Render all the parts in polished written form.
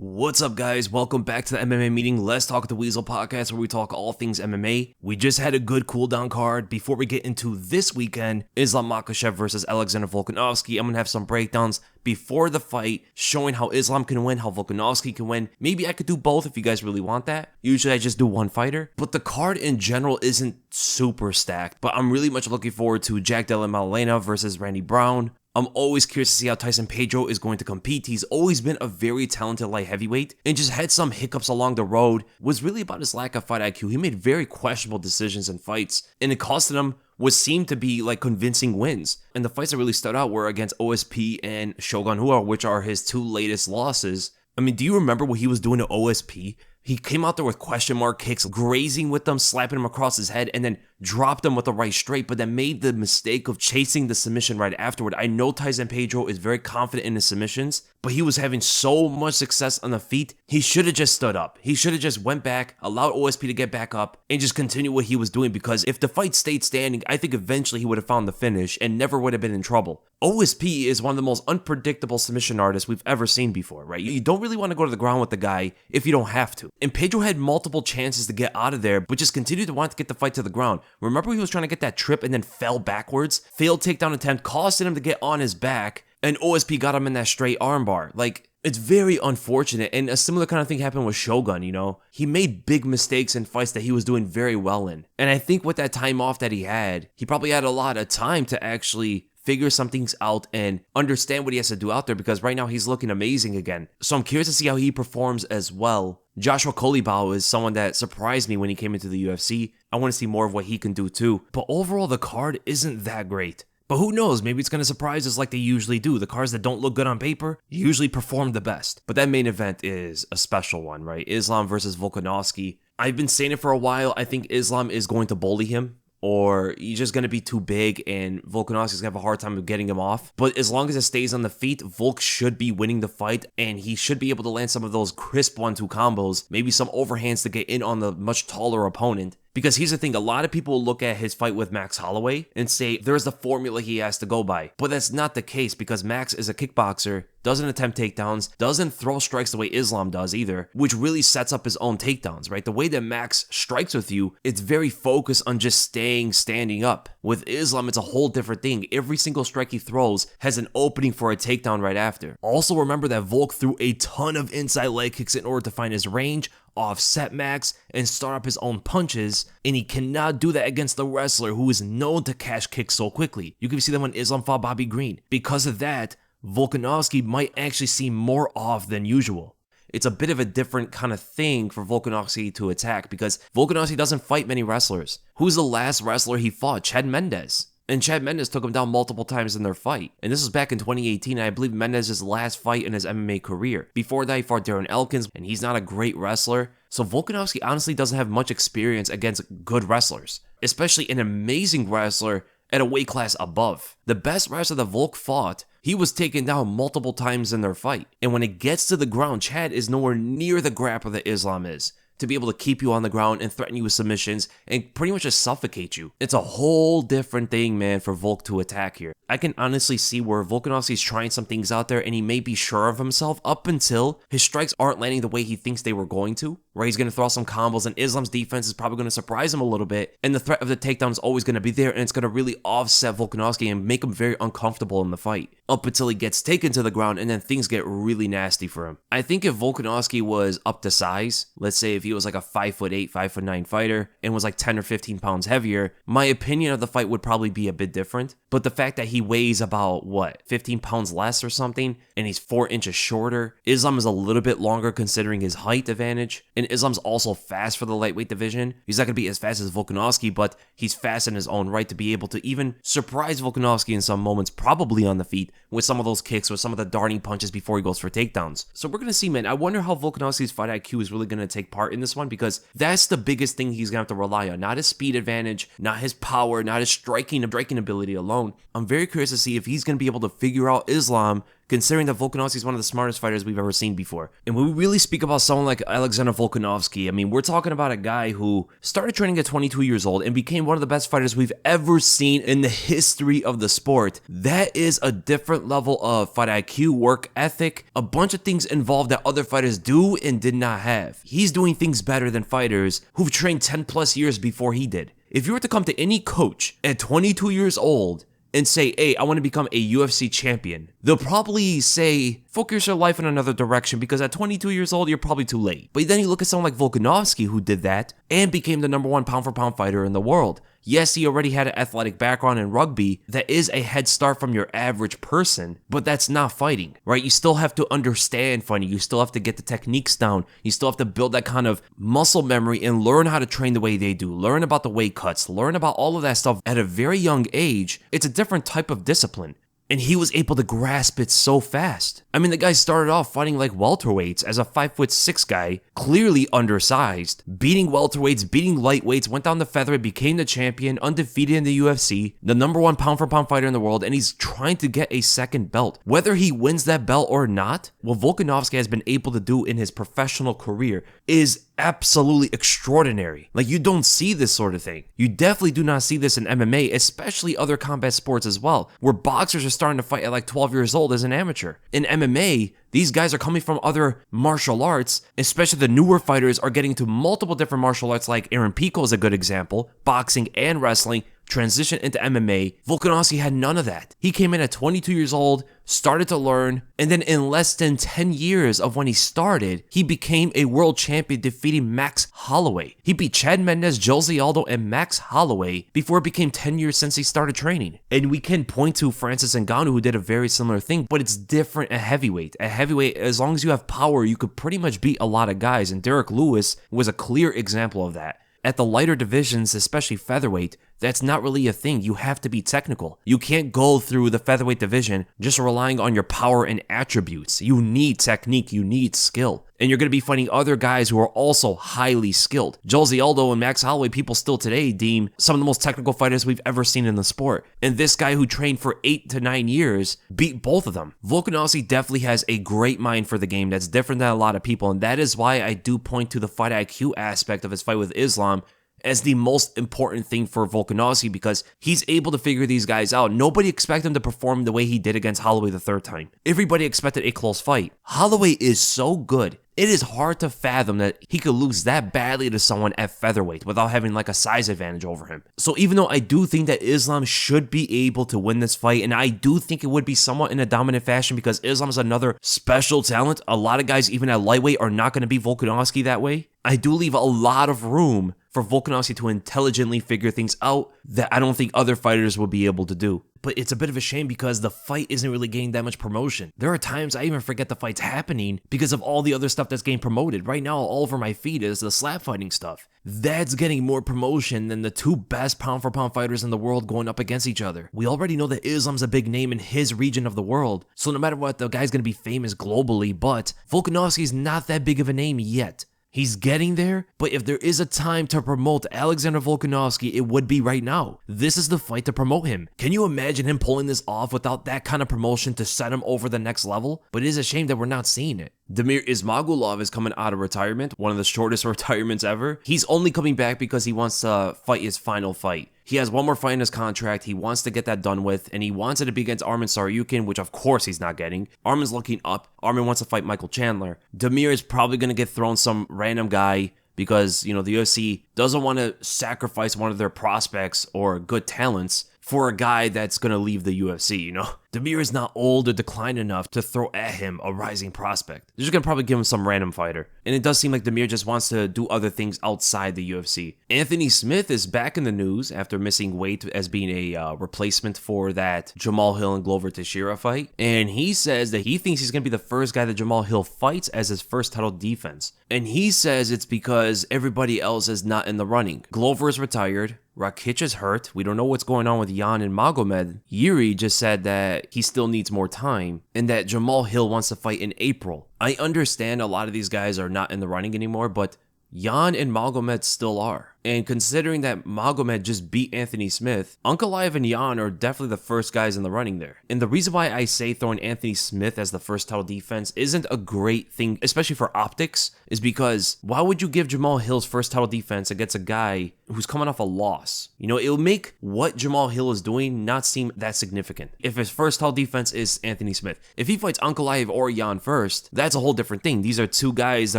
What's up, guys? Welcome back to the MMA meeting. Let's talk TheWeasle podcast, where we talk all things MMA. We just had a good cooldown card. Before we get into this weekend, Islam Makhachev versus Alexandre Volkanovski. I'm gonna have some breakdowns before the fight, showing how Islam can win, how Volkanovski can win. Maybe I could do both if you guys really want that. Usually I just do one fighter, but the card in general isn't super stacked. But I'm really much looking forward to Jack Della Maddalena versus Randy Brown. I'm always curious to see how Tyson Pedro is going to compete. He's always been a very talented light heavyweight and just had some hiccups along the road. Was really about his lack of fight IQ. He made very questionable decisions in fights, and it costed him what seemed to be like convincing wins. And the fights that really stood out were against OSP and Shogun Rua, which are his two latest losses. I mean, do you remember what he was doing to OSP? He came out there with question mark kicks, grazing with them, slapping him across his head, and then dropped him with the right straight, but then made the mistake of chasing the submission right afterward. I know Tyson Pedro is very confident in his submissions, but he was having so much success on the feet, he should have just stood up. He should have just went back, allowed OSP to get back up, and just continue what he was doing, because if the fight stayed standing, I think eventually he would have found the finish and never would have been in trouble. OSP is one of the most unpredictable submission artists we've ever seen before, right? You don't really want to go to the ground with the guy if you don't have to. And Pedro had multiple chances to get out of there, but just continued to want to get the fight to the ground. Remember, he was trying to get that trip and then fell backwards? Failed takedown attempt, costing him to get on his back, and OSP got him in that straight armbar. Like, it's very unfortunate, and a similar kind of thing happened with Shogun, you know? He made big mistakes in fights that he was doing very well in. And I think with that time off that he probably had a lot of time to actually figure some things out and understand what he has to do out there, because right now he's looking amazing again. So I'm curious to see how he performs as well. Joshua Colby is someone that surprised me when he came into the UFC. I want to see more of what he can do too. But overall, the card isn't that great. But who knows, maybe it's going to surprise us like they usually do. The cards that don't look good on paper usually perform the best. But that main event is a special one, right? Islam versus Volkanovski. I've been saying it for a while. I think Islam is going to bully him, or he's just going to be too big and Volkanovski's going to have a hard time of getting him off. But as long as it stays on the feet, Volk should be winning the fight, and he should be able to land some of those crisp 1-2 combos, maybe some overhands to get in on the much taller opponent. Because here's the thing, a lot of people look at his fight with Max Holloway and say there's the formula he has to go by. But that's not the case, because Max is a kickboxer, doesn't attempt takedowns, doesn't throw strikes the way Islam does either, which really sets up his own takedowns, right? The way that Max strikes with you, it's very focused on just standing up. With Islam, it's a whole different thing. Every single strike he throws has an opening for a takedown right after. Also remember that Volk threw a ton of inside leg kicks in order to find his range, offset Max, and start up his own punches, and he cannot do that against the wrestler who is known to cash kicks so quickly. You can see that when Islam fought Bobby Green. Because of that, Volkanovski might actually seem more off than usual. It's a bit of a different kind of thing for Volkanovski to attack, because Volkanovski doesn't fight many wrestlers. Who's the last wrestler he fought? Chad Mendes. And Chad Mendes took him down multiple times in their fight. And this was back in 2018, and I believe Mendes' last fight in his MMA career. Before that, he fought Darren Elkins, and he's not a great wrestler. So Volkanovski honestly doesn't have much experience against good wrestlers, especially an amazing wrestler at a weight class above. The best wrestler that Volk fought, he was taken down multiple times in their fight. And when it gets to the ground, Chad is nowhere near the grappler that Islam is, to be able to keep you on the ground and threaten you with submissions and pretty much just suffocate you. It's a whole different thing, man, for Volk to attack here. I can honestly see where Volkanovski's trying some things out there, and he may be sure of himself up until his strikes aren't landing the way he thinks they were going to, where he's going to throw some combos, and Islam's defense is probably going to surprise him a little bit, and the threat of the takedown is always going to be there, and it's going to really offset Volkanovski and make him very uncomfortable in the fight, up until he gets taken to the ground, and then things get really nasty for him. I think if Volkanovski was up to size, let's say if he was like a 5'8", 5'9" fighter, and was like 10 or 15 pounds heavier, my opinion of the fight would probably be a bit different. But the fact that he weighs about, 15 pounds less or something, and he's 4 inches shorter. Islam is a little bit longer considering his height advantage, and Islam's also fast for the lightweight division. He's not going to be as fast as Volkanovski, but he's fast in his own right to be able to even surprise Volkanovski in some moments, probably on the feet, with some of those kicks or some of the darting punches before he goes for takedowns. So we're going to see, man. I wonder how Volkanovski's fight IQ is really going to take part in this one, because that's the biggest thing he's going to have to rely on. Not his speed advantage, not his power, not his striking ability alone. I'm very curious to see if he's going to be able to figure out Islam considering that Volkanovski is one of the smartest fighters we've ever seen before. And when we really speak about someone like Alexander Volkanovski, I mean, we're talking about a guy who started training at 22 years old and became one of the best fighters we've ever seen in the history of the sport. That is a different level of fight IQ, work ethic, a bunch of things involved that other fighters do and did not have. He's doing things better than fighters who've trained 10 plus years before he did. If you were to come to any coach at 22 years old and say, hey, I want to become a UFC champion, they'll probably say, focus your life in another direction because at 22 years old, you're probably too late. But then you look at someone like Volkanovski who did that and became the number one pound for pound fighter in the world. Yes, he already had an athletic background in rugby that is a head start from your average person, but that's not fighting, right? You still have to understand fighting. You still have to get the techniques down. You still have to build that kind of muscle memory and learn how to train the way they do. Learn about the weight cuts. Learn about all of that stuff at a very young age. It's a different type of discipline. And he was able to grasp it so fast. I mean, the guy started off fighting like welterweights as a 5'6" guy, clearly undersized, beating welterweights, beating lightweights, went down to featherweight, became the champion, undefeated in the UFC, the number one pound for pound fighter in the world, and he's trying to get a second belt. Whether he wins that belt or not, what Volkanovski has been able to do in his professional career is absolutely extraordinary. Like, you don't see this sort of thing. You definitely do not see this in MMA, especially other combat sports as well, where boxers are starting to fight at like 12 years old as an amateur. In MMA, these guys are coming from other martial arts, especially the newer fighters are getting to multiple different martial arts, like Aaron Pico is a good example, boxing and wrestling, transition into MMA. Volkanovski had none of that. He came in at 22 years old, started to learn, and then in less than 10 years of when he started, he became a world champion, defeating Max Holloway. He beat Chad Mendes, Jose Aldo, and Max Holloway before it became 10 years since he started training. And we can point to Francis Ngannou, who did a very similar thing, but it's different at heavyweight. At heavyweight, as long as you have power, you could pretty much beat a lot of guys, and Derek Lewis was a clear example of that. At the lighter divisions, especially featherweight, that's not really a thing. You have to be technical. You can't go through the featherweight division just relying on your power and attributes. You need technique, you need skill. And you're going to be fighting other guys who are also highly skilled. Jose Aldo and Max Holloway, people still today deem some of the most technical fighters we've ever seen in the sport. And this guy who trained for 8 to 9 years beat both of them. Volkanovski definitely has a great mind for the game that's different than a lot of people. And that is why I do point to the fight IQ aspect of his fight with Islam as the most important thing for Volkanovski, because he's able to figure these guys out. Nobody expected him to perform the way he did against Holloway the third time. Everybody expected a close fight. Holloway is so good. It is hard to fathom that he could lose that badly to someone at featherweight without having like a size advantage over him. So even though I do think that Islam should be able to win this fight, and I do think it would be somewhat in a dominant fashion because Islam is another special talent. A lot of guys, even at lightweight, are not going to beat Volkanovski that way. I do leave a lot of room for Volkanovski to intelligently figure things out that I don't think other fighters will be able to do. But it's a bit of a shame because the fight isn't really getting that much promotion. There are times I even forget the fight's happening because of all the other stuff that's getting promoted. Right now, all over my feed is the slap fighting stuff. That's getting more promotion than the two best pound for pound fighters in the world going up against each other. We already know that Islam's a big name in his region of the world, so no matter what, the guy's going to be famous globally, but Volkanovski's not that big of a name yet. He's getting there, but if there is a time to promote Alexander Volkanovski, it would be right now. This is the fight to promote him. Can you imagine him pulling this off without that kind of promotion to set him over the next level? But it is a shame that we're not seeing it. Damir Ismagulov is coming out of retirement, one of the shortest retirements ever. He's only coming back because he wants to fight his final fight. He has one more fight in his contract. He wants to get that done with, and he wants it to be against Arman Tsarukyan, which of course he's not getting. Arman's looking up. Arman wants to fight Michael Chandler. Damir is probably going to get thrown some random guy because, the UFC doesn't want to sacrifice one of their prospects or good talents for a guy that's going to leave the UFC, Damir is not old or declined enough to throw at him a rising prospect. They're just going to probably give him some random fighter. And it does seem like Damir just wants to do other things outside the UFC. Anthony Smith is back in the news after missing weight as being a replacement for that Jamahal Hill and Glover Teixeira fight. And he says that he thinks he's going to be the first guy that Jamahal Hill fights as his first title defense. And he says it's because everybody else is not in the running. Glover is retired. Rakic is hurt. We don't know what's going on with Jan and Magomed. Jiri just said that he still needs more time and that Jamahal Hill wants to fight in April. I understand a lot of these guys are not in the running anymore, but Jan and Magomed still are. And considering that Magomed just beat Anthony Smith, Ankalaev and Jan are definitely the first guys in the running there. And the reason why I say throwing Anthony Smith as the first title defense isn't a great thing, especially for optics, is because why would you give Jamahal Hill's first title defense against a guy who's coming off a loss? You know, it'll make what Jamahal Hill is doing not seem that significant. If his first title defense is Anthony Smith, if he fights Ankalaev or Jan first, that's a whole different thing. These are two guys that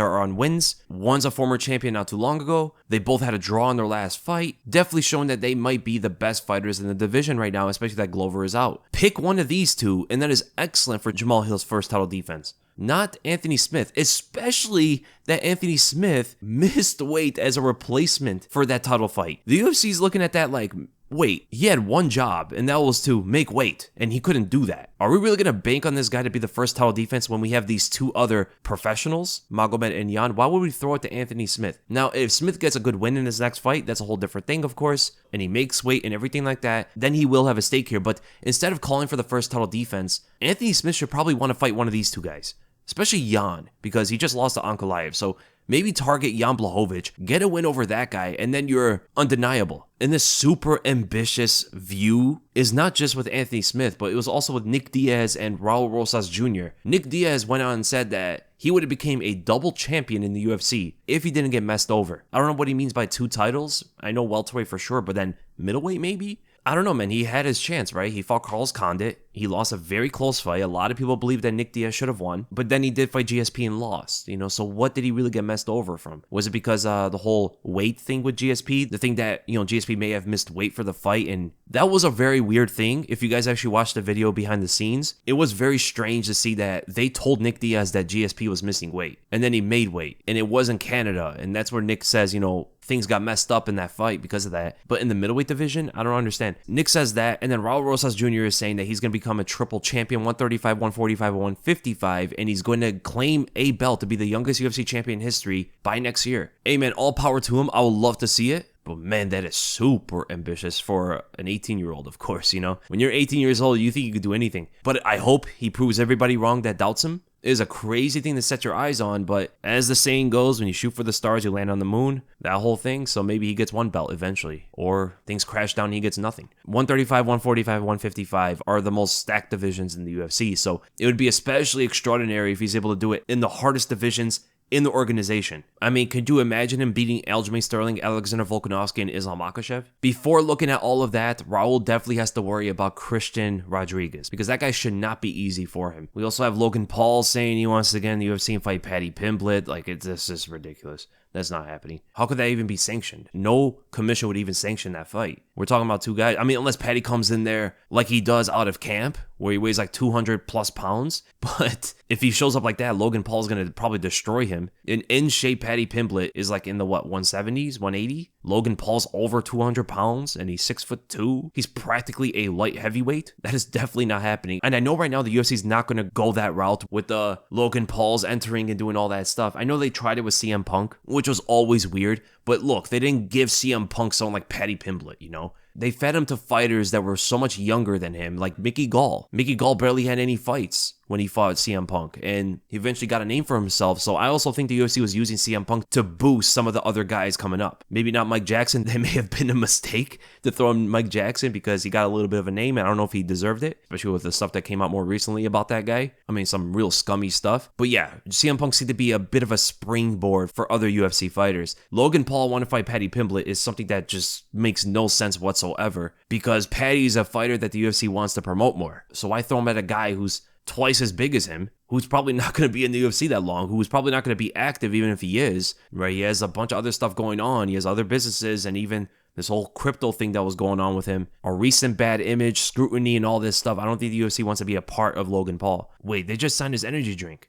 are on wins. One's a former champion not too long ago. They both had a draw in their last fight, definitely showing that they might be the best fighters in the division right now, especially that Glover is out. Pick one of these two, and that is excellent for Jamahal Hill's first title defense. Not Anthony Smith, especially that Anthony Smith missed weight as a replacement for that title fight. The UFC's looking at that like, wait, he had one job, and that was to make weight, and he couldn't do that. Are we really going to bank on this guy to be the first title defense when we have these two other professionals, Magomed and Jan? Why would we throw it to Anthony Smith? Now, if Smith gets a good win in his next fight, that's a whole different thing, of course, and he makes weight and everything like that, then he will have a stake here. But instead of calling for the first title defense, Anthony Smith should probably want to fight one of these two guys, especially Jan, because he just lost to Ankalaev. So maybe target Jan Blachowicz, get a win over that guy, and then you're undeniable. And this super ambitious view is not just with Anthony Smith, but it was also with Nick Diaz and Raul Rosas Jr. Nick Diaz went on and said that he would have became a double champion in the UFC if he didn't get messed over. I don't know what he means by 2 titles. I know welterweight for sure, but then middleweight maybe? I don't know, man. He had his chance, right? He fought Carlos Condit. He lost a very close fight. A lot of people believe that Nick Diaz should have won, but then he did fight GSP and lost, you know? So what did he really get messed over from? Was it because the whole weight thing with GSP? The thing that, you know, GSP may have missed weight for the fight, and that was a very weird thing. If you guys actually watched the video behind the scenes, it was very strange to see that they told Nick Diaz that GSP was missing weight, and then he made weight, and it was in Canada, and that's where Nick says, you know, things got messed up in that fight because of that. But in the middleweight division, I don't understand. Nick says that, and then Raul Rosas Jr. is saying that he's going to become a triple champion, 135, 145, 155, and he's going to claim a belt to be the youngest UFC champion in history by next year. Hey, man, all power to him. I would love to see it. But man, that is super ambitious for an 18-year-old, of course, you know? When you're 18 years old, you think you could do anything. But I hope he proves everybody wrong that doubts him. It is a crazy thing to set your eyes on, but as the saying goes, when you shoot for the stars, you land on the moon, that whole thing. So maybe he gets one belt eventually, or things crash down and he gets nothing. 135, 145, 155 are the most stacked divisions in the UFC, so it would be especially extraordinary if he's able to do it in the hardest divisions in the organization. I mean, could you imagine him beating Aljamain Sterling, Alexandre Volkanovski, and Islam Makhachev? Before looking at all of that, Raul definitely has to worry about Christian Rodriguez, because that guy should not be easy for him. We also have Logan Paul saying he wants to get in the UFC and fight Paddy Pimblett. Like, this is ridiculous. That's not happening. How could that even be sanctioned? No commission would even sanction that fight. We're talking about two guys. I mean, unless Paddy comes in there like he does out of camp, where he weighs like 200 plus pounds. But if he shows up like that, Logan Paul's going to probably destroy him. An in-shape Paddy Pimblett is like in the, 170s, 180? Logan Paul's over 200 pounds and he's 6'2". He's practically a light heavyweight. That is definitely not happening. And I know right now the UFC's not going to go that route with the Logan Paul's entering and doing all that stuff. I know they tried it with CM Punk, which was always weird. But look, they didn't give CM Punk someone like Paddy Pimblett, you know? They fed him to fighters that were so much younger than him, like Mickey Gall. Mickey Gall barely had any fights when he fought CM Punk, and he eventually got a name for himself. So I also think the UFC was using CM Punk to boost some of the other guys coming up. Maybe not Mike Jackson. That may have been a mistake to throw in Mike Jackson because he got a little bit of a name, and I don't know if he deserved it, especially with the stuff that came out more recently about that guy. I mean, some real scummy stuff. But yeah, CM Punk seemed to be a bit of a springboard for other UFC fighters. Logan Paul want to fight Paddy Pimblett is something that just makes no sense whatsoever, because Paddy's a fighter that the UFC wants to promote more. So I throw him at a guy who's twice as big as him, who's probably not going to be in the UFC that long, who's probably not going to be active even if he is, right? He has a bunch of other stuff going on. He has other businesses, and even this whole crypto thing that was going on with him, a recent bad image, scrutiny, and all this stuff. I don't think the UFC wants to be a part of Logan Paul. Wait, they just signed his energy drink.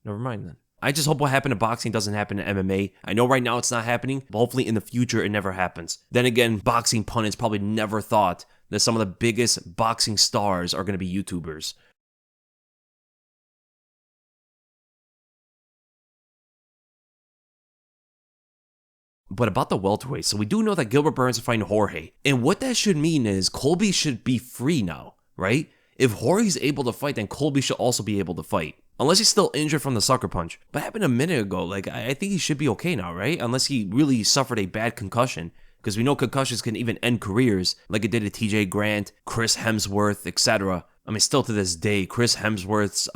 Never mind then. I just hope what happened to boxing doesn't happen to MMA. I know right now it's not happening, but hopefully in the future it never happens. Then again, boxing pundits probably never thought that some of the biggest boxing stars are going to be YouTubers. But about the welterweight, so we do know that Gilbert Burns is fighting Jorge. And what that should mean is Colby should be free now, right? If Jorge's able to fight, then Colby should also be able to fight. Unless he's still injured from the sucker punch. But it happened a minute ago. Like, I think he should be okay now, right? Unless he really suffered a bad concussion. Because we know concussions can even end careers, like it did to TJ Grant, Chris Hemsworth, etc. I mean, still to this day, Chris Hemsworth's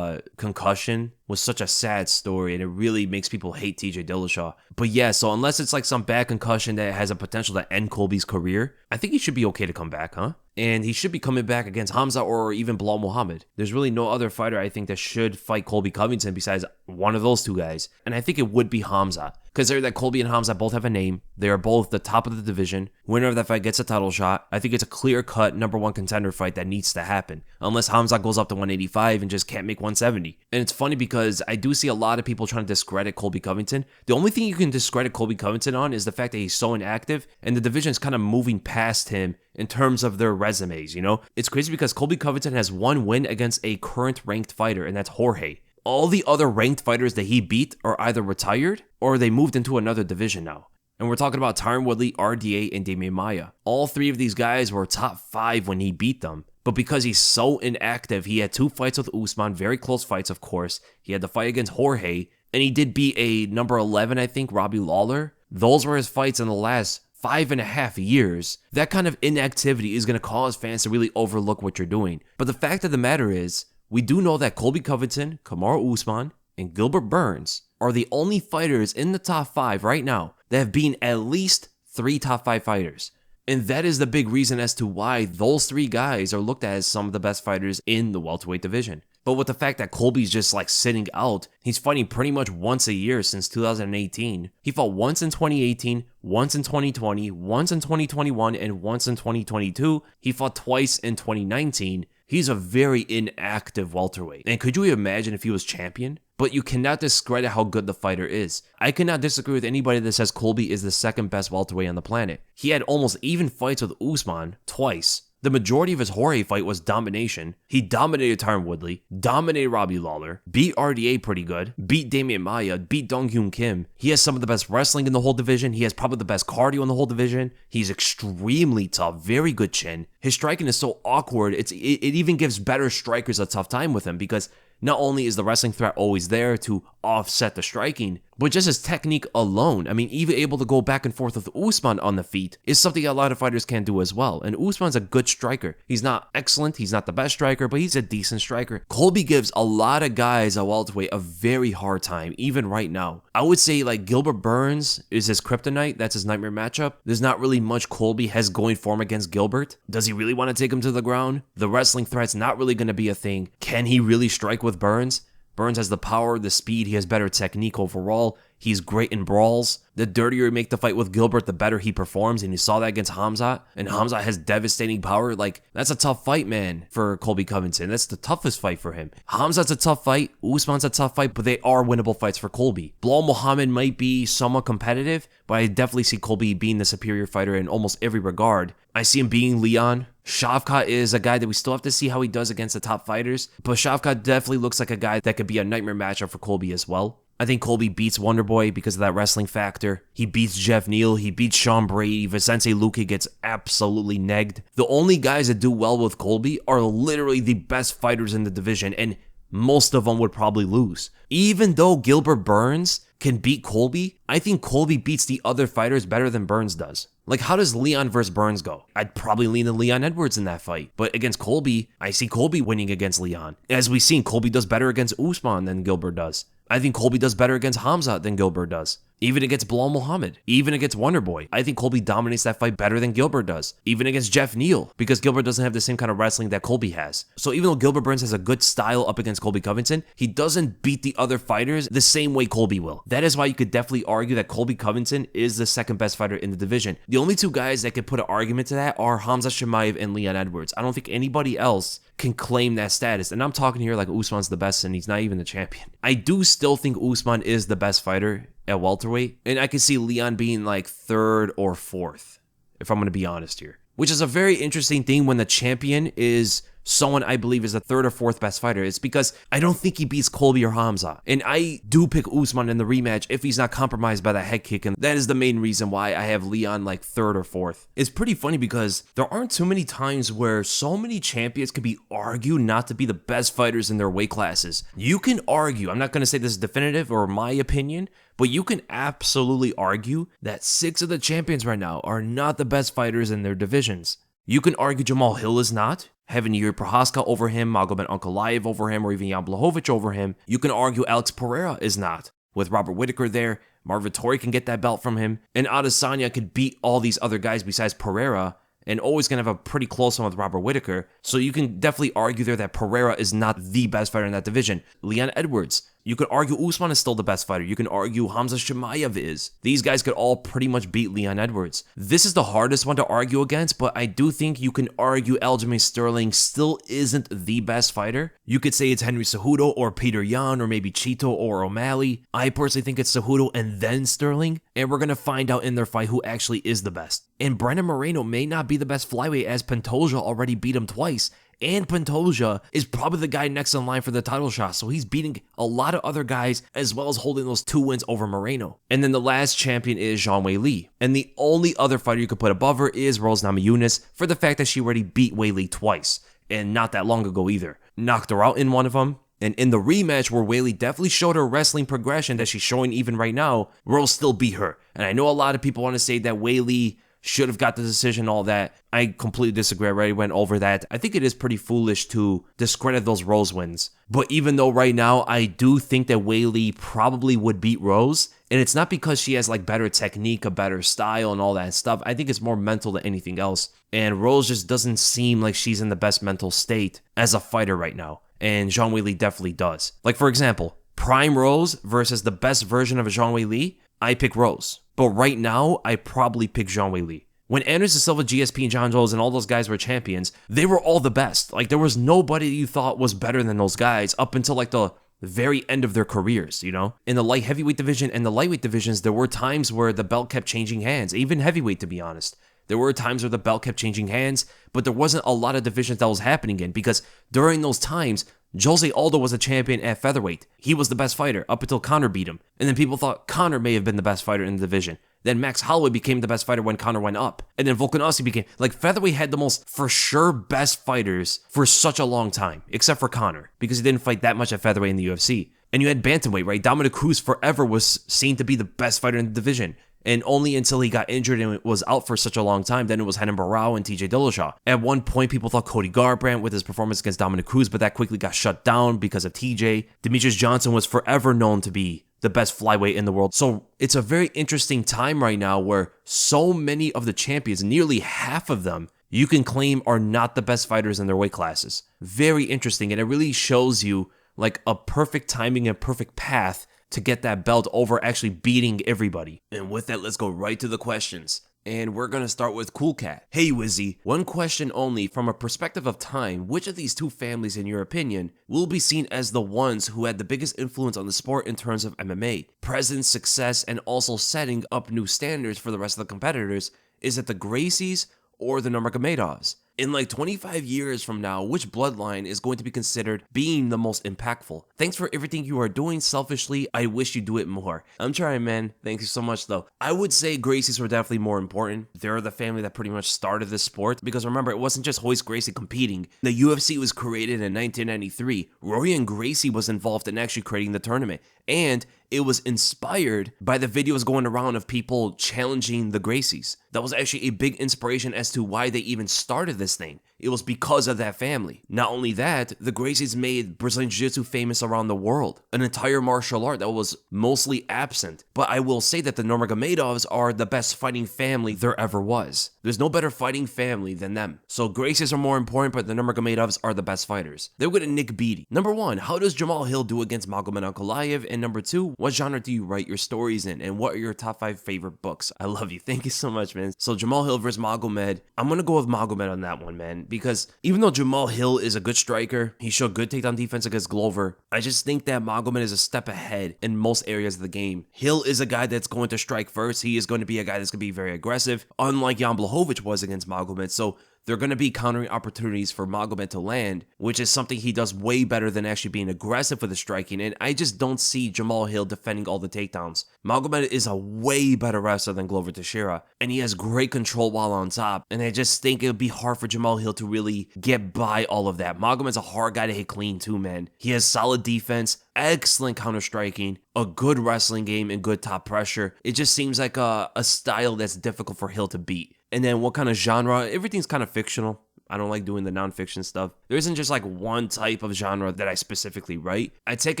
concussion was such a sad story, and it really makes people hate TJ Dillashaw. But yeah, so unless it's like some bad concussion that has a potential to end Colby's career, I think he should be okay to come back, huh? And he should be coming back against Khamzat or even Belal Muhammad. There's really no other fighter I think that should fight Colby Covington besides one of those two guys. And I think it would be Khamzat. Consider that Colby and Khamzat both have a name. They are both the top of the division. Winner of that fight gets a title shot. I think it's a clear-cut #1 contender fight that needs to happen. Unless Khamzat goes up to 185 and just can't make 170. And it's funny because I do see a lot of people trying to discredit Colby Covington. The only thing you can discredit Colby Covington on is the fact that he's so inactive and the division is kind of moving past him in terms of their resumes, you know? It's crazy because Colby Covington has one win against a current ranked fighter, and that's Jorge. All the other ranked fighters that he beat are either retired or they moved into another division now. And we're talking about Tyron Woodley, RDA, and Damian Maia. All three of these guys were top 5 when he beat them. But because he's so inactive, he had 2 fights with Usman, very close fights, of course. He had the fight against Jorge, and he did beat a number 11, I think, Robbie Lawler. Those were his fights in the last 5.5 years. That kind of inactivity is going to cause fans to really overlook what you're doing. But the fact of the matter is, we do know that Colby Covington, Kamaru Usman, and Gilbert Burns are the only fighters in the top 5 right now that have beaten at least 3 top 5 fighters. And that is the big reason as to why those 3 guys are looked at as some of the best fighters in the welterweight division. But with the fact that Colby's just like sitting out, he's fighting pretty much once a year since 2018. He fought once in 2018, once in 2020, once in 2021, and once in 2022. He fought twice in 2019. He's a very inactive welterweight. And could you imagine if he was champion? But you cannot discredit how good the fighter is. I cannot disagree with anybody that says Colby is the second best welterweight on the planet. He had almost even fights with Usman twice. The majority of his Jorge fight was domination. He dominated Tyron Woodley, dominated Robbie Lawler, beat RDA pretty good, beat Damian Maia, beat Dong Hyun Kim. He has some of the best wrestling in the whole division. He has probably the best cardio in the whole division. He's extremely tough, very good chin. His striking is so awkward, it even gives better strikers a tough time with him because not only is the wrestling threat always there to offset the striking, but just his technique alone, I mean, even able to go back and forth with Usman on the feet is something a lot of fighters can't do as well. And Usman's a good striker. He's not excellent, he's not the best striker, but he's a decent striker. Colby gives a lot of guys at welterweight a very hard time, even right now. I would say like Gilbert Burns is his kryptonite, that's his nightmare matchup. There's not really much Colby has going for him against Gilbert. Does he really want to take him to the ground? The wrestling threat's not really going to be a thing. Can he really strike with Burns? Burns has the power, the speed, he has better technique overall. He's great in brawls. The dirtier you make the fight with Gilbert, the better he performs, and you saw that against Khamzat. And Khamzat has devastating power. Like, that's a tough fight, man, for Colby Covington. That's the toughest fight for him. Khamzat's a tough fight. Usman's a tough fight, but they are winnable fights for Colby. Belal Muhammad might be somewhat competitive, but I definitely see Colby being the superior fighter in almost every regard. I see him being Leon. Shavkat is a guy that we still have to see how he does against the top fighters, but Shavkat definitely looks like a guy that could be a nightmare matchup for Colby as well. I think Colby beats Wonderboy because of that wrestling factor. He beats Jeff Neal. He beats Sean Brady. Vicente Luque gets absolutely negged. The only guys that do well with Colby are literally the best fighters in the division, and most of them would probably lose. Even though Gilbert Burns can beat Colby, I think Colby beats the other fighters better than Burns does. Like, how does Leon versus Burns go? I'd probably lean to Leon Edwards in that fight. But against Colby, I see Colby winning against Leon. As we've seen, Colby does better against Usman than Gilbert does. I think Colby does better against Khamzat than Gilbert does. Even against Belal Muhammad. Even against Wonderboy. I think Colby dominates that fight better than Gilbert does. Even against Jeff Neal. Because Gilbert doesn't have the same kind of wrestling that Colby has. So even though Gilbert Burns has a good style up against Colby Covington, he doesn't beat the other fighters the same way Colby will. That is why you could definitely argue that Colby Covington is the second best fighter in the division. The only two guys that could put an argument to that are Khamzat Chimaev and Leon Edwards. I don't think anybody else can claim that status. And I'm talking here like Usman's the best and he's not even the champion. I do still think Usman is the best fighter at welterweight, and I can see Leon being like 3rd or 4th, if I'm going to be honest here. Which is a very interesting thing when the champion is someone I believe is the third or fourth best fighter, it's because I don't think he beats Colby or Khamzat. And I do pick Usman in the rematch if he's not compromised by that head kick, and that is the main reason why I have Leon like third or fourth. It's pretty funny because there aren't too many times where so many champions could be argued not to be the best fighters in their weight classes. You can argue, I'm not going to say this is definitive or my opinion, but you can absolutely argue that 6 of the champions right now are not the best fighters in their divisions. You can argue Jamahal Hill is not, having Jiri Prochazka over him, Magomed Ankalaev over him, or even Jan Blachowicz over him. You can argue Alex Pereira is not, with Robert Whittaker there. Marvin Vettori can get that belt from him, and Adesanya could beat all these other guys besides Pereira, and always going to have a pretty close one with Robert Whittaker. So you can definitely argue there that Pereira is not the best fighter in that division. Leon Edwards. You could argue Usman is still the best fighter. You can argue Khamzat Chimaev is. These guys could all pretty much beat Leon Edwards. This is the hardest one to argue against, but I do think you can argue Aljamain Sterling still isn't the best fighter. You could say it's Henry Cejudo or Peter Yan or maybe Chito or O'Malley. I personally think it's Cejudo and then Sterling, and we're going to find out in their fight who actually is the best. And Brandon Moreno may not be the best flyweight as Pantoja already beat him twice. And Pantoja is probably the guy next in line for the title shot, so he's beating a lot of other guys as well as holding those 2 wins over Moreno. And then the last champion is Zhang Weili. And the only other fighter you could put above her is Rose Namajunas for the fact that she already beat Weili twice, and not that long ago either. Knocked her out in one of them. And in the rematch where Weili definitely showed her wrestling progression that she's showing even right now, Rose still beat her. And I know a lot of people want to say that Weili should have got the decision, all that. I completely disagree. I already went over that. I think it is pretty foolish to discredit those Rose wins. But even though right now I do think that Weili probably would beat Rose, and it's not because she has like better technique, a better style and all that stuff. I think it's more mental than anything else. And Rose just doesn't seem like she's in the best mental state as a fighter right now. And Zhang Weili definitely does. Like for example, Prime Rose versus the best version of Zhang Weili, I pick Rose. But right now, I probably pick Zhang Weili. When Anderson Silva, GSP, and John Jones and all those guys were champions, they were all the best. Like, there was nobody you thought was better than those guys up until, like, the very end of their careers, you know? In the light heavyweight division and the lightweight divisions, there were times where the belt kept changing hands, even heavyweight, to be honest. There were times where the belt kept changing hands, but there wasn't a lot of divisions that was happening in, because during those times, Jose Aldo was a champion at featherweight. He was the best fighter up until Conor beat him. And then people thought Conor may have been the best fighter in the division. Then Max Holloway became the best fighter when Conor went up. And then Volkanovski became, like, featherweight had the most, for sure, best fighters for such a long time. Except for Conor, because he didn't fight that much at featherweight in the UFC. And you had bantamweight, right? Dominick Cruz forever was seen to be the best fighter in the division. And only until he got injured and was out for such a long time, then it was Renan Barão and TJ Dillashaw. At one point, people thought Cody Garbrandt with his performance against Dominick Cruz, but that quickly got shut down because of TJ. Demetrius Johnson was forever known to be the best flyweight in the world. So it's a very interesting time right now where so many of the champions, nearly half of them, you can claim are not the best fighters in their weight classes. Very interesting, and it really shows you like a perfect timing and perfect path to get that belt over actually beating everybody. And with that, let's go right to the questions. And we're going to start with Cool Cat. Hey Wizzy, one question only. From a perspective of time, which of these two families, in your opinion, will be seen as the ones who had the biggest influence on the sport in terms of MMA? Presence, success, and also setting up new standards for the rest of the competitors. Is it the Gracies or the Nurmagomedovs? In like 25 years from now, which bloodline is going to be considered being the most impactful? Thanks for everything you are doing. Selfishly, I wish you do it more. I'm trying, man. Thank you so much, though. I would say Gracies were definitely more important. They're the family that pretty much started this sport. Because remember, it wasn't just Royce Gracie competing. The UFC was created in 1993. Rorion Gracie was involved in actually creating the tournament. And it was inspired by the videos going around of people challenging the Gracies. That was actually a big inspiration as to why they even started this thing. It was because of that family. Not only that, the Gracies made Brazilian Jiu-Jitsu famous around the world. An entire martial art that was mostly absent. But I will say that the Nurmagomedovs are the best fighting family there ever was. There's no better fighting family than them. So Gracies are more important, but the Nurmagomedovs are the best fighters. They're going to Nick Beatty. Number 1, how does Jamahal Hill do against Magomed Ankalaev? And number 2, what genre do you write your stories in? And what are your top 5 favorite books? I love you. Thank you so much, man. So Jamahal Hill versus Magomed. I'm going to go with Magomed on that one, man. Because even though Jamahal Hill is a good striker, he showed good takedown defense against Glover, I just think that Magomed is a step ahead in most areas of the game. Hill is a guy that's going to strike first. He is going to be a guy that's going to be very aggressive, unlike Jan Blachowicz was against Magomed. So there are going to be countering opportunities for Magomed to land, which is something he does way better than actually being aggressive with the striking, and I just don't see Jamahal Hill defending all the takedowns. Magomed is a way better wrestler than Glover Teixeira, and he has great control while on top, and I just think it would be hard for Jamahal Hill to really get by all of that. Magomed's a hard guy to hit clean too, man. He has solid defense, excellent counter striking, a good wrestling game, and good top pressure. It just seems like a style that's difficult for Hill to beat. And then what kind of genre? Everything's kind of fictional. I don't like doing the nonfiction stuff. There isn't just like one type of genre that I specifically write. I take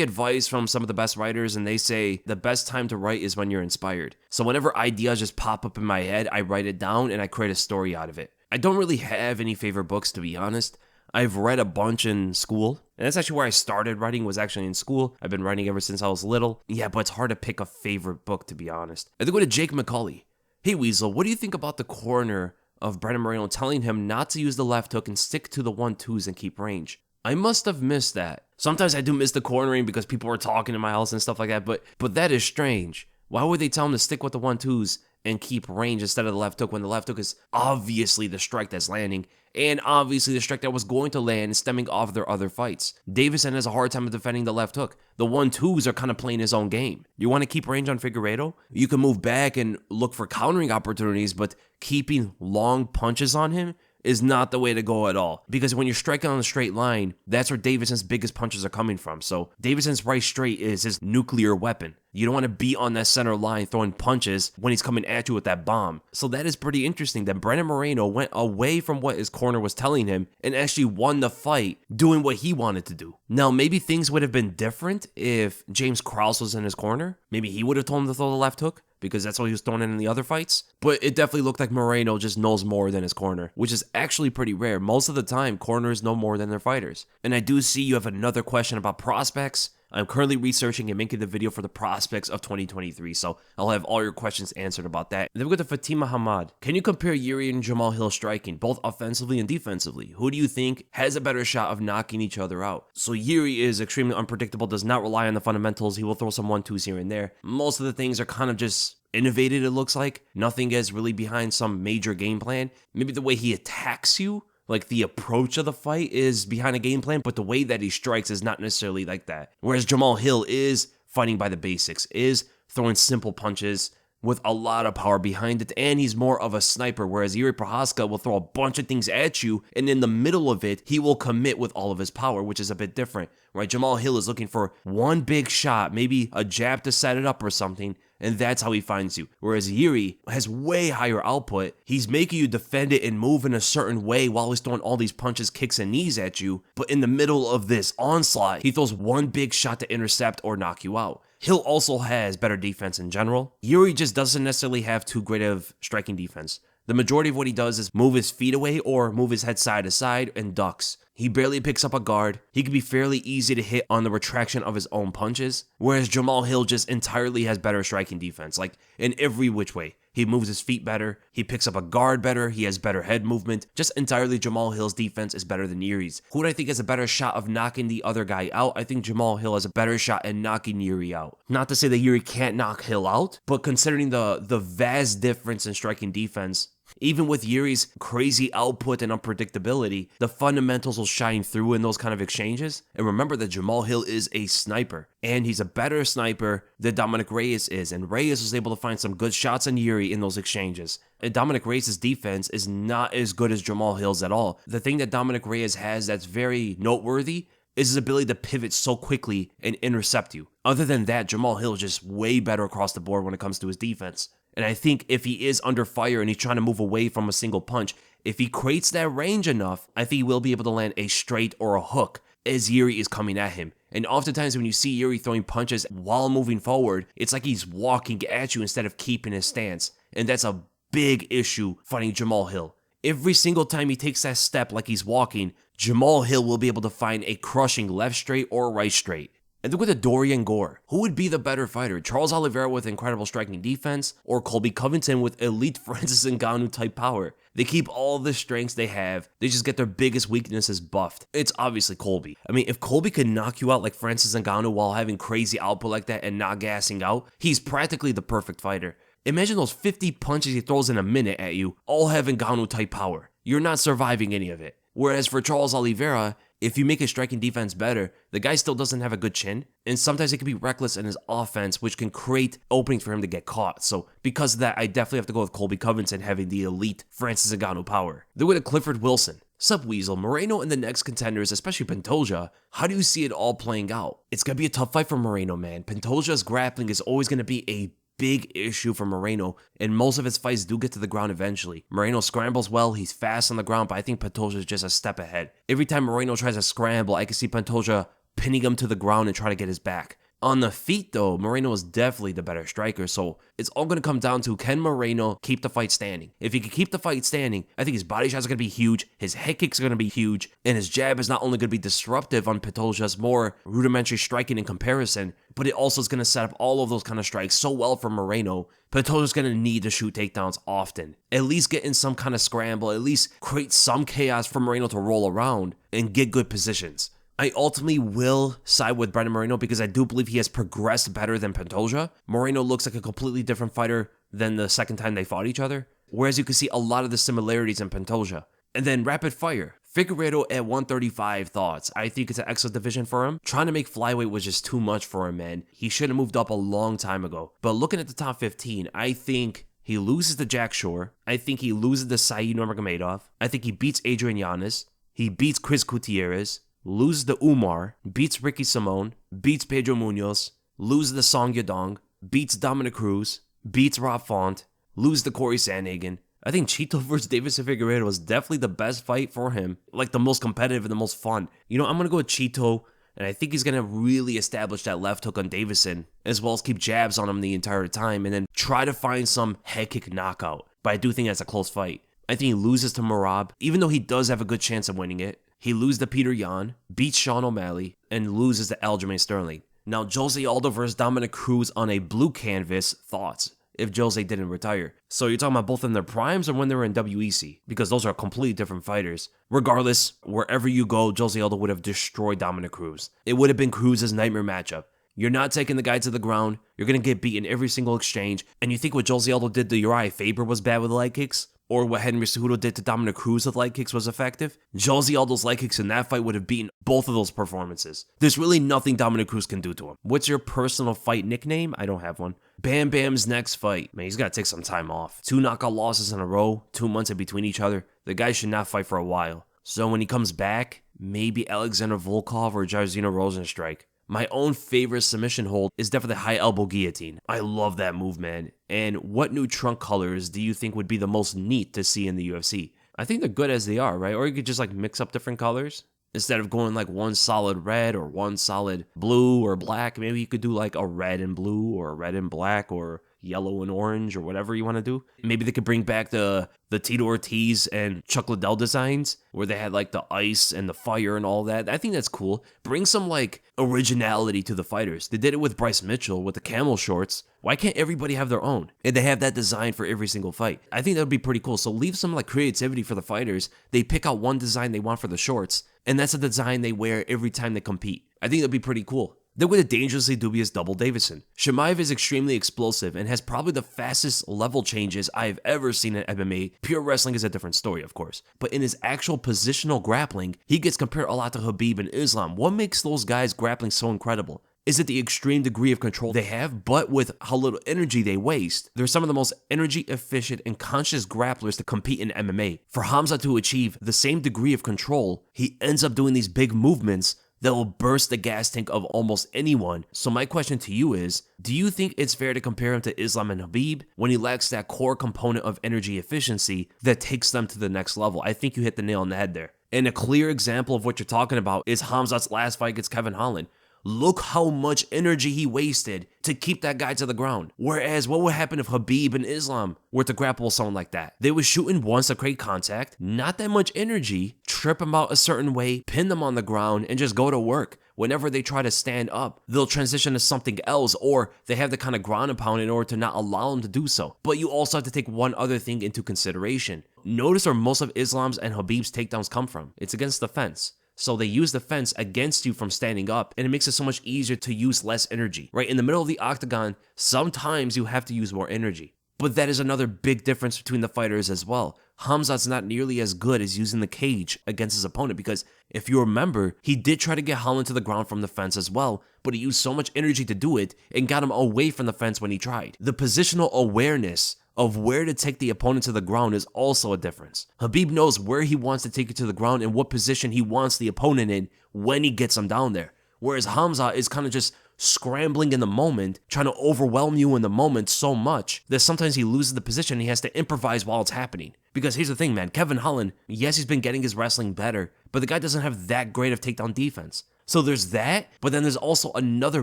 advice from some of the best writers, and they say the best time to write is when you're inspired. So whenever ideas just pop up in my head, I write it down and I create a story out of it. I don't really have any favorite books, to be honest. I've read a bunch in school, and that's actually where I started writing, was actually in school. I've been writing ever since I was little. Yeah, but it's hard to pick a favorite book, to be honest. I think go to Jake McCauley. Hey Weasel, what do you think about the corner of Brandon Moreno telling him not to use the left hook and stick to the 1-2s and keep range? I must have missed that. Sometimes I do miss the cornering because people were talking in my house and stuff like that, but that is strange. Why would they tell him to stick with the 1-2s and keep range instead of the left hook when the left hook is obviously the strike that's landing and obviously the strike that was going to land stemming off their other fights? Deiveson has a hard time defending the left hook. The 1-2s are kind of playing his own game. You want to keep range on Figueiredo? You can move back and look for countering opportunities, but keeping long punches on him is not the way to go at all. Because when you're striking on a straight line, that's where Deiveson's biggest punches are coming from. So Deiveson's right straight is his nuclear weapon. You don't want to be on that center line throwing punches when he's coming at you with that bomb. So that is pretty interesting that Brandon Moreno went away from what his corner was telling him and actually won the fight doing what he wanted to do. Now, maybe things would have been different if James Krause was in his corner. Maybe he would have told him to throw the left hook, because that's what he was throwing in the other fights. But it definitely looked like Moreno just knows more than his corner, which is actually pretty rare. Most of the time, corners know more than their fighters. And I do see you have another question about prospects. I'm currently researching and making the video for the prospects of 2023, so I'll have all your questions answered about that. And then we go to Fatima Hamad. Can you compare Jiri and Jamahal Hill striking, both offensively and defensively? Who do you think has a better shot of knocking each other out? So Jiri is extremely unpredictable, does not rely on the fundamentals. He will throw some 1-2s here and there. Most of the things are kind of just innovated, it looks like. Nothing is really behind some major game plan. Maybe the way he attacks you, like the approach of the fight, is behind a game plan, but the way that he strikes is not necessarily like that. Whereas Jamahal Hill is fighting by the basics, is throwing simple punches with a lot of power behind it, and he's more of a sniper, whereas Jiri Prochazka will throw a bunch of things at you, and in the middle of it, he will commit with all of his power, which is a bit different, right? Jamahal Hill is looking for one big shot, maybe a jab to set it up or something, and that's how he finds you. Whereas Jiri has way higher output. He's making you defend it and move in a certain way while he's throwing all these punches, kicks, and knees at you, but in the middle of this onslaught, he throws one big shot to intercept or knock you out. Hill also has better defense in general. Jiri just doesn't necessarily have too great of striking defense. The majority of what he does is move his feet away or move his head side to side and ducks. He barely picks up a guard. He can be fairly easy to hit on the retraction of his own punches, whereas Jamahal Hill just entirely has better striking defense, like in every which way. He moves his feet better, he picks up a guard better, he has better head movement. Just entirely Jamahal Hill's defense is better than Jiri's. Who do I think has a better shot of knocking the other guy out? I think Jamahal Hill has a better shot at knocking Jiri out. Not to say that Jiri can't knock Hill out, but considering the vast difference in striking defense, even with Jiri's crazy output and unpredictability, the fundamentals will shine through in those kind of exchanges. And remember that Jamahal Hill is a sniper, and he's a better sniper than Dominick Reyes is. And Reyes was able to find some good shots on Jiri in those exchanges. And Dominick Reyes' defense is not as good as Jamahal Hill's at all. The thing that Dominick Reyes has that's very noteworthy is his ability to pivot so quickly and intercept you. Other than that, Jamahal Hill is just way better across the board when it comes to his defense. And I think if he is under fire and he's trying to move away from a single punch, if he creates that range enough, I think he will be able to land a straight or a hook as Jiri is coming at him. And oftentimes when you see Jiri throwing punches while moving forward, it's like he's walking at you instead of keeping his stance. And that's a big issue fighting Jamahal Hill. Every single time he takes that step like he's walking, Jamahal Hill will be able to find a crushing left straight or right straight. And then with a Dorian Gore, who would be the better fighter? Charles Oliveira with incredible striking defense, or Colby Covington with elite Francis Ngannou type power? They keep all the strengths they have, they just get their biggest weaknesses buffed. It's obviously Colby. I mean, if Colby could knock you out like Francis Ngannou while having crazy output like that and not gassing out, he's practically the perfect fighter. Imagine those 50 punches he throws in a minute at you, all have Ngannou type power. you're not surviving any of it. Whereas for Charles Oliveira, if you make his striking defense better, the guy still doesn't have a good chin, and sometimes he can be reckless in his offense, which can create openings for him to get caught. So because of that, I definitely have to go with Colby Covington having the elite Francis Ngannou power. Then with a Clifford Wilson. Sup Weasel, Moreno and the next contenders, especially Pantoja, how do you see it all playing out? It's going to be a tough fight for Moreno, man. Pantoja's grappling is always going to be a big issue for Moreno, and most of his fights do get to the ground eventually. Moreno scrambles well, he's fast on the ground, but I think Pantoja is just a step ahead. Every time Moreno tries to scramble, I can see Pantoja pinning him to the ground and try to get his back. On the feet though, Moreno is definitely the better striker, so it's all going to come down to, can Moreno keep the fight standing? If he can keep the fight standing, I think his body shots are going to be huge, his head kicks are going to be huge, and his jab is not only going to be disruptive on Pantoja's more rudimentary striking in comparison, but it also is going to set up all of those kind of strikes so well for Moreno. Pantoja's going to need to shoot takedowns often. At least get in some kind of scramble, at least create some chaos for Moreno to roll around and get good positions. I ultimately will side with Brandon Moreno because I do believe he has progressed better than Pantoja. Moreno looks like a completely different fighter than the second time they fought each other, whereas you can see a lot of the similarities in Pantoja. And then rapid fire. Figueiredo at 135 thoughts. I think it's an excellent division for him. Trying to make flyweight was just too much for him, man. He should have moved up a long time ago. But looking at the top 15, I think he loses to Jack Shore. I think he loses to Saeed Nurmagomedov. I think he beats Adrian Yanez. He beats Chris Gutierrez. Loses to Umar, beats Ricky Simon, beats Pedro Munoz, loses to Song Yadong, beats Dominick Cruz, beats Rob Font, loses to Corey Sandhagen. I think Chito versus Deiveson Figueiredo was definitely the best fight for him, like the most competitive and the most fun. You know, I'm going to go with Chito, and I think he's going to really establish that left hook on Deiveson, as well as keep jabs on him the entire time, and then try to find some head kick knockout. But I do think that's a close fight. I think he loses to Merab, even though he does have a good chance of winning it. He loses to Peter Yan, beats Sean O'Malley, and loses to Aljamain Sterling. Now, Jose Aldo versus Dominick Cruz on a blue canvas. Thoughts if Jose didn't retire? So you're talking about both in their primes or when they were in WEC? Because those are completely different fighters. Regardless, wherever you go, Jose Aldo would have destroyed Dominick Cruz. It would have been Cruz's nightmare matchup. You're not taking the guy to the ground. You're going to get beat in every single exchange. And you think what Jose Aldo did to Uriah Faber was bad with the leg kicks? Or what Henry Cejudo did to Dominick Cruz with leg kicks was effective? Jose Aldo's leg kicks in that fight would have beaten both of those performances. There's really nothing Dominick Cruz can do to him. What's your personal fight nickname? I don't have one. Bam Bam's next fight. Man, he's got to take some time off. 2 knockout losses in a row, 2 months in between each other. The guy should not fight for a while. So when he comes back, maybe Alexander Volkov or Jairzinho Rozenstruik. My own favorite submission hold is definitely the high elbow guillotine. I love that move, man. And what new trunk colors do you think would be the most neat to see in the UFC? I think they're good as they are, right? Or you could just like mix up different colors. Instead of going like one solid red or one solid blue or black, maybe you could do like a red and blue or a red and black or yellow and orange or whatever you want to do. Maybe they could bring back the Tito Ortiz and Chuck Liddell designs where they had like the ice and the fire and all that. I think that's cool. Bring some like originality to the fighters. They did it with Bryce Mitchell with the camel shorts. Why can't everybody have their own? And they have that design for every single fight. I think that would be pretty cool. So leave some like creativity for the fighters. They pick out one design they want for the shorts, and that's a design they wear every time they compete. I think that'd be pretty cool. Then with a dangerously dubious double Deiveson. Chimaev is extremely explosive and has probably the fastest level changes I've ever seen in MMA. Pure wrestling is a different story, of course. But in his actual positional grappling, he gets compared a lot to Khabib and Islam. What makes those guys grappling so incredible? Is it the extreme degree of control they have, but with how little energy they waste? They're some of the most energy efficient and conscious grapplers to compete in MMA. For Khamzat to achieve the same degree of control, he ends up doing these big movements that will burst the gas tank of almost anyone. So my question to you is, do you think it's fair to compare him to Islam and Khabib when he lacks that core component of energy efficiency that takes them to the next level? I think you hit the nail on the head there. And a clear example of what you're talking about is Khamzat's last fight against Kevin Holland. Look how much energy he wasted to keep that guy to the ground. Whereas, what would happen if Khabib and Islam were to grapple someone like that? They would shoot in once to create contact, not that much energy, trip them out a certain way, pin them on the ground, and just go to work. Whenever they try to stand up, they'll transition to something else, or they have the kind of ground and pound in order to not allow them to do so. But you also have to take one other thing into consideration. Notice where most of Islam's and Khabib's takedowns come from. It's against the fence. So they use the fence against you from standing up, and it makes it so much easier to use less energy, right? In the middle of the octagon, sometimes you have to use more energy. But that is another big difference between the fighters as well. Khamzat's not nearly as good as using the cage against his opponent because if you remember, he did try to get Holland to the ground from the fence as well, but he used so much energy to do it and got him away from the fence when he tried. The positional awareness of where to take the opponent to the ground is also a difference. Khabib knows where he wants to take it to the ground and what position he wants the opponent in when he gets him down there. Whereas Khamzat is kind of just scrambling in the moment, trying to overwhelm you in the moment so much that sometimes he loses the position and he has to improvise while it's happening. Because here's the thing, man, Kevin Holland, yes, he's been getting his wrestling better, but the guy doesn't have that great of takedown defense. So there's that, but then there's also another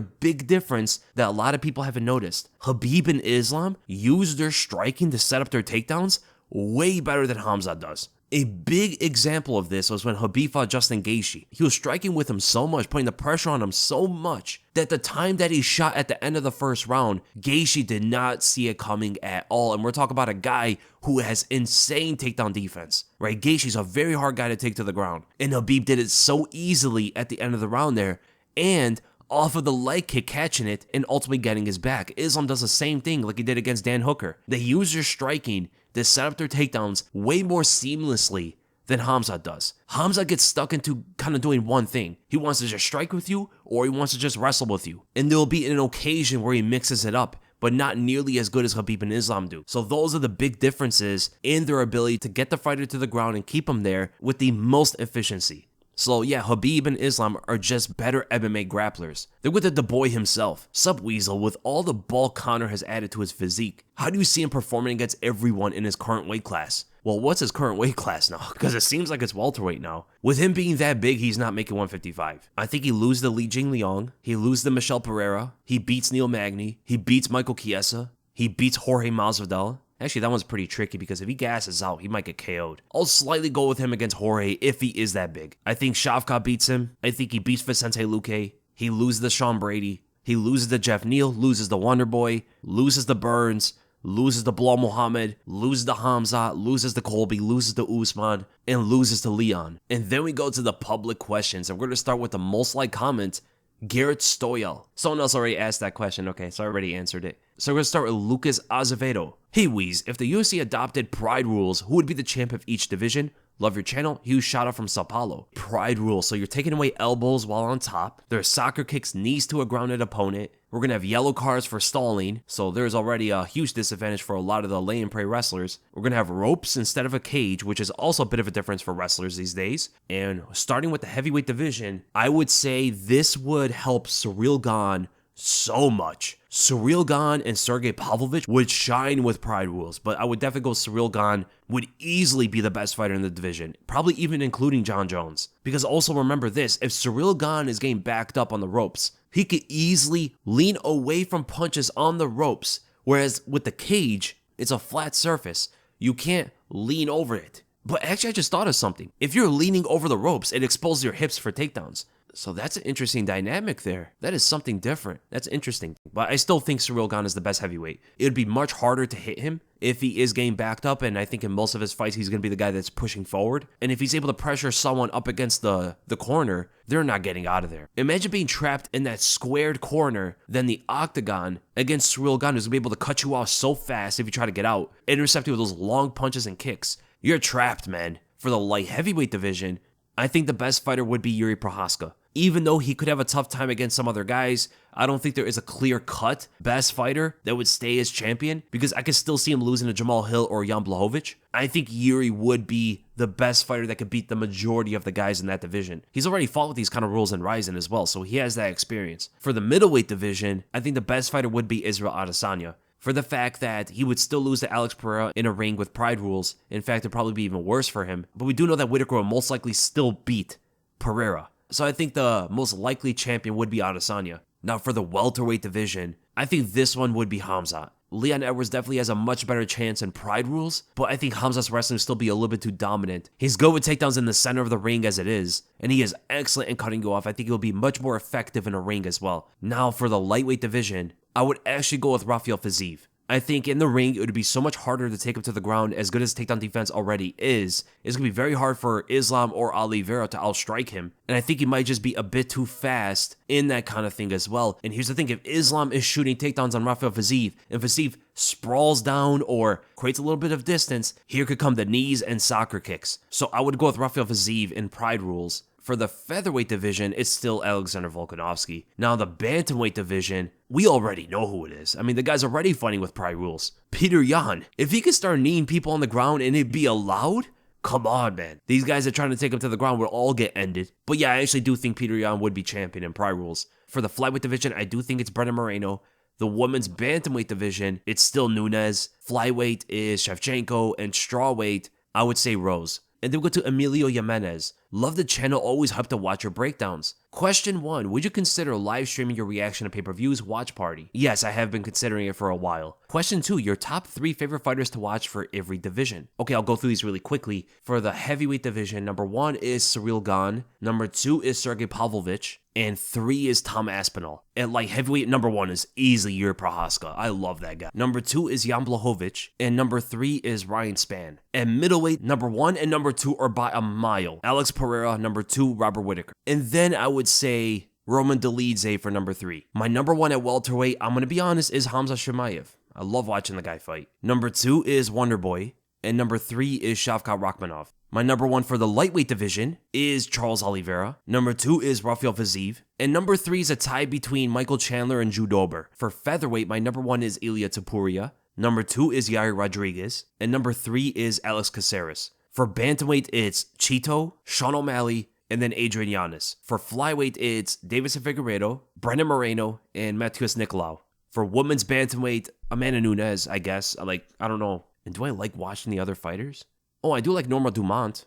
big difference that a lot of people haven't noticed. Khabib and Islam use their striking to set up their takedowns way better than Khamzat does. A big example of this was when Khabib fought Justin Gaethje. He was striking with him so much, putting the pressure on him so much, that the time that he shot at the end of the first round, Gaethje did not see it coming at all. And we're talking about a guy who has insane takedown defense, right? Gaethje's a very hard guy to take to the ground. And Khabib did it so easily at the end of the round there. And off of the leg kick, catching it and ultimately getting his back. Islam does the same thing like he did against Dan Hooker. They use their striking to set up their takedowns way more seamlessly than Khamzat does. Khamzat gets stuck into kind of doing one thing. He wants to just strike with you or he wants to just wrestle with you. And there'll be an occasion where he mixes it up, but not nearly as good as Khabib and Islam do. So those are the big differences in their ability to get the fighter to the ground and keep him there with the most efficiency. So yeah, Khabib and Islam are just better MMA grapplers. They're with the boy himself, TheWeasle, with all the bulk Conor has added to his physique. How do you see him performing against everyone in his current weight class? Well, what's his current weight class now? Because it seems like it's welterweight now. With him being that big, he's not making 155. I think he loses to Li Jingliang. He loses to Michel Pereira. He beats Neil Magny. He beats Michael Chiesa. He beats Jorge Masvidal. Actually, that one's pretty tricky because if he gasses out, he might get KO'd. I'll slightly go with him against Jorge if he is that big. I think Shavkat beats him. I think he beats Vicente Luque. He loses to Sean Brady. He loses to Jeff Neal, loses to Wonder Boy, loses to Burns, loses to Bilal Muhammad, loses to Khamzat, loses to Colby, loses to Usman, and loses to Leon. And then we go to the public questions, and we're going to start with the most liked comment, Garrett Stoyel. Someone else already asked that question. Okay, so I already answered it. So we're going to start with Lucas Azevedo. Hey Weez, if the UFC adopted Pride rules, who would be the champ of each division? Love your channel. Huge shout out from Sao Paulo. Pride rules. So you're taking away elbows while on top. There's soccer kicks, knees to a grounded opponent. We're going to have yellow cards for stalling. So there's already a huge disadvantage for a lot of the lay and pray wrestlers. We're going to have ropes instead of a cage, which is also a bit of a difference for wrestlers these days. And starting with the heavyweight division, I would say this would help Ciryl Gane so much. Ciryl Gane and Sergey Pavlovich would shine with Pride rules, but I would definitely go Ciryl Gane would easily be the best fighter in the division, probably even including John Jones. Because also remember this, if Ciryl Gane is getting backed up on the ropes, he could easily lean away from punches on the ropes, whereas with the cage, it's a flat surface. You can't lean over it. But actually, I just thought of something. If you're leaning over the ropes, it exposes your hips for takedowns. So that's an interesting dynamic there. That is something different. That's interesting. But I still think Ciryl Gane is the best heavyweight. It would be much harder to hit him if he is getting backed up, and I think in most of his fights, he's going to be the guy that's pushing forward. And if he's able to pressure someone up against the corner, they're not getting out of there. Imagine being trapped in that squared corner, then the octagon against Ciryl Gane, who's going to be able to cut you off so fast if you try to get out, intercept you with those long punches and kicks. You're trapped, man. For the light heavyweight division, I think the best fighter would be Jiri Prochazka. Even though he could have a tough time against some other guys, I don't think there is a clear-cut best fighter that would stay as champion because I could still see him losing to Jamal Hill or Jan Blachowicz. I think Jiri would be the best fighter that could beat the majority of the guys in that division. He's already fought with these kind of rules in Ryzen as well, so he has that experience. For the middleweight division, I think the best fighter would be Israel Adesanya, for the fact that he would still lose to Alex Pereira in a ring with Pride rules. In fact, it'd probably be even worse for him. But we do know that Whittaker will most likely still beat Pereira. So I think the most likely champion would be Adesanya. Now for the welterweight division, I think this one would be Khamzat. Leon Edwards definitely has a much better chance in Pride rules, but I think Khamzat's wrestling will still be a little bit too dominant. He's good with takedowns in the center of the ring as it is, and he is excellent in cutting you off. I think he'll be much more effective in a ring as well. Now for the lightweight division, I would actually go with Rafael Fiziev. I think in the ring, it would be so much harder to take him to the ground, as good as takedown defense already is. It's going to be very hard for Islam or Oliveira to outstrike him. And I think he might just be a bit too fast in that kind of thing as well. And here's the thing, if Islam is shooting takedowns on Rafael Fiziev, and Fiziev sprawls down or creates a little bit of distance, here could come the knees and soccer kicks. So I would go with Rafael Fiziev in Pride rules. For the featherweight division, it's still Alexander Volkanovski. Now, the bantamweight division, we already know who it is. I mean, the guy's already fighting with Pride rules. Peter Yan. If he could start kneeing people on the ground and it'd be allowed, come on, man. These guys that are trying to take him to the ground would all get ended. But yeah, I actually do think Peter Yan would be champion in Pride rules. For the flyweight division, I do think it's Brendan Moreno. The women's bantamweight division, it's still Nunes. Flyweight is Shevchenko. And strawweight, I would say Rose. And then we go to Emilio Jimenez. Love the channel, always hyped to watch your breakdowns. Question 1, would you consider live streaming your reaction to pay-per-views watch party? Yes, I have been considering it for a while. Question 2, your top 3 favorite fighters to watch for every division. Okay, I'll go through these really quickly. For the heavyweight division, number 1 is Cyril Gane, number 2 is Sergey Pavlovich, and 3 is Tom Aspinall. At light heavyweight, number 1 is easily Jiri Prochazka. I love that guy. Number 2 is Jan Blachowicz, and number 3 is Ryan Spann. At middleweight, number 1 and number 2 are by a mile. Alex Pereira, number 2, Robert Whittaker. And then I would say Roman Dolidze for number 3. My number 1 at welterweight, I'm going to be honest, is Khamzat Chimaev. I love watching the guy fight. Number 2 is Wonderboy, and number 3 is Shavkat Rakhmonov. My number 1 for the lightweight division is Charles Oliveira. Number 2 is Rafael Fiziev. And number 3 is a tie between Michael Chandler and Drew Dober. For featherweight, my number 1 is Ilia Topuria. Number 2 is Yair Rodriguez. And number 3 is Alex Caceres. For bantamweight, it's Chito, Sean O'Malley, and then Adrian Yanez. For flyweight, it's Deiveson Figueiredo, Brendan Moreno, and Matheus Nicolau. For women's bantamweight, Amanda Nunes, I guess. I don't know. And do I like watching the other fighters? Oh, I do like Norma Dumont.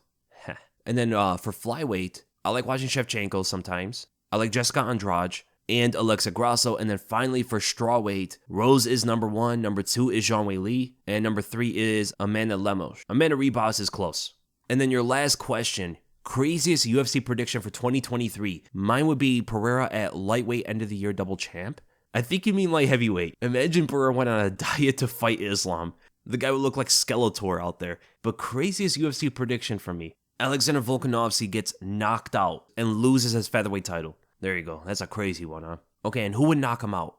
And then for flyweight, I like watching Shevchenko sometimes. I like Jessica Andrade and Alexa Grasso. And then finally for strawweight, Rose is number 1, number 2 is Zhang Weili, and number 3 is Amanda Lemos. Amanda Ribas is close. And then your last question, craziest UFC prediction for 2023. Mine would be Pereira at lightweight end of the year double champ. I think you mean light heavyweight. Imagine Pereira went on a diet to fight Islam. The guy would look like Skeletor out there. But craziest UFC prediction for me. Alexander Volkanovski gets knocked out and loses his featherweight title. There you go. That's a crazy one, huh? Okay, and who would knock him out?